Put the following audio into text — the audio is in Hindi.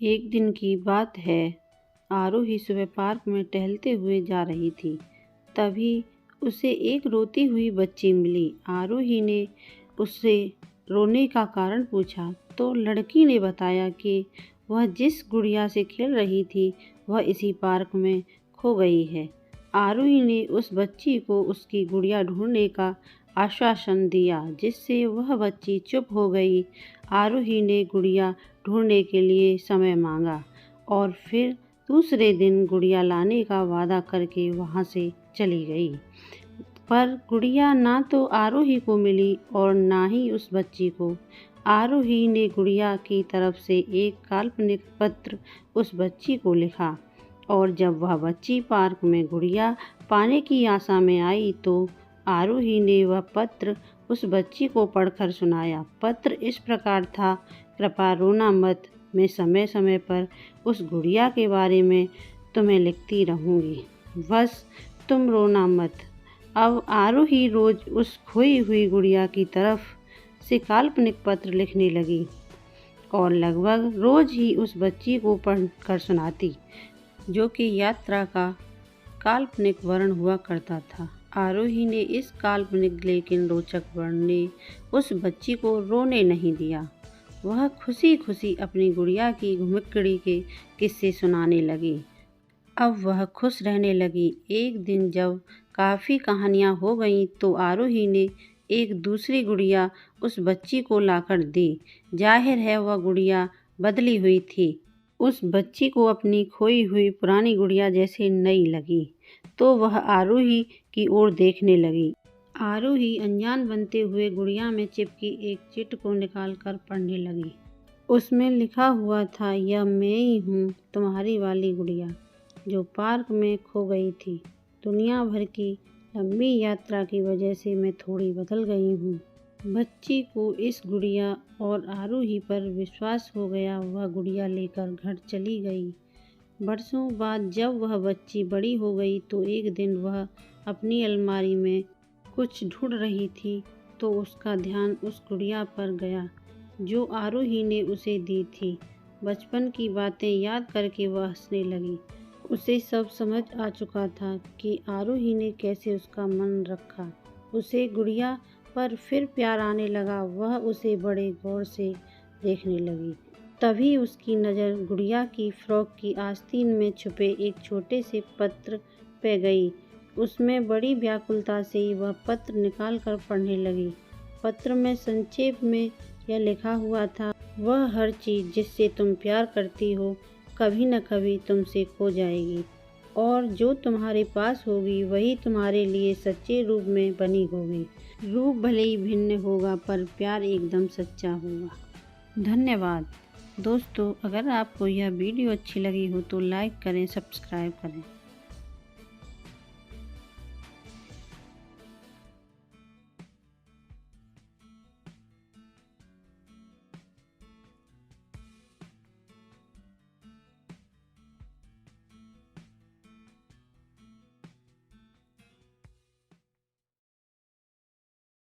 एक दिन की बात है, आरोही सुबह पार्क में टहलते हुए जा रही थी। तभी उसे एक रोती हुई बच्ची मिली। आरोही ने उससे रोने का कारण पूछा तो लड़की ने बताया कि वह जिस गुड़िया से खेल रही थी वह इसी पार्क में खो गई है। आरोही ने उस बच्ची को उसकी गुड़िया ढूंढने का आश्वासन दिया, जिससे वह बच्ची चुप हो गई। आरोही ने गुड़िया ढूंढने के लिए समय मांगा और फिर दूसरे दिन गुड़िया लाने का वादा करके वहां से चली गई। पर गुड़िया ना तो आरोही को मिली और ना ही उस बच्ची को। आरोही ने गुड़िया की तरफ से एक काल्पनिक पत्र उस बच्ची को लिखा और जब वह बच्ची पार्क में गुड़िया पाने की आशा में आई तो आरोही ने वह पत्र उस बच्ची को पढ़कर सुनाया। पत्र इस प्रकार था, कृपया रोना मत, मैं समय समय पर उस गुड़िया के बारे में तुम्हें लिखती रहूँगी, बस तुम रोना मत। अब आरोही रोज उस खोई हुई गुड़िया की तरफ से काल्पनिक पत्र लिखने लगी और लगभग रोज ही उस बच्ची को पढ़कर सुनाती, जो कि यात्रा का काल्पनिक वर्णन हुआ करता था। आरोही ने इस काल्पनिक लेकिन रोचक वर्णन ने उस बच्ची को रोने नहीं दिया। वह खुशी खुशी अपनी गुड़िया की घुमिकड़ी के किस्से सुनाने लगी। अब वह खुश रहने लगी। एक दिन जब काफ़ी कहानियाँ हो गईं तो आरोही ने एक दूसरी गुड़िया उस बच्ची को लाकर दी। जाहिर है वह गुड़िया बदली हुई थी। उस बच्ची को अपनी खोई हुई पुरानी गुड़िया जैसे नई लगी तो वह आरोही की ओर देखने लगी। आरोही अनजान बनते हुए गुड़िया में चिपकी एक चिट को निकालकर पढ़ने लगी। उसमें लिखा हुआ था, यह मैं ही हूँ, तुम्हारी वाली गुड़िया, जो पार्क में खो गई थी। दुनिया भर की लंबी यात्रा की वजह से मैं थोड़ी बदल गई हूँ। बच्ची को इस गुड़िया और आरोही पर विश्वास हो गया। वह गुड़िया लेकर घर चली गई। बरसों बाद जब वह बच्ची बड़ी हो गई तो एक दिन वह अपनी अलमारी में कुछ ढूंढ रही थी तो उसका ध्यान उस गुड़िया पर गया जो आरोही ने उसे दी थी। बचपन की बातें याद करके वह हंसने लगी। उसे सब समझ आ चुका था कि आरोही ने कैसे उसका मन रखा। उसे गुड़िया पर फिर प्यार आने लगा। वह उसे बड़े गौर से देखने लगी। तभी उसकी नज़र गुड़िया की फ्रॉक की आस्तीन में छुपे एक छोटे से पत्र पे गई। उसमें बड़ी व्याकुलता से वह पत्र निकाल कर पढ़ने लगी। पत्र में संक्षेप में यह लिखा हुआ था, वह हर चीज़ जिससे तुम प्यार करती हो कभी न कभी तुमसे खो जाएगी और जो तुम्हारे पास होगी वही तुम्हारे लिए सच्चे रूप में बनी होगी। रूप भले ही भिन्न होगा पर प्यार एकदम सच्चा होगा। धन्यवाद दोस्तों। अगर आपको यह वीडियो अच्छी लगी हो तो लाइक करें, सब्सक्राइब करें।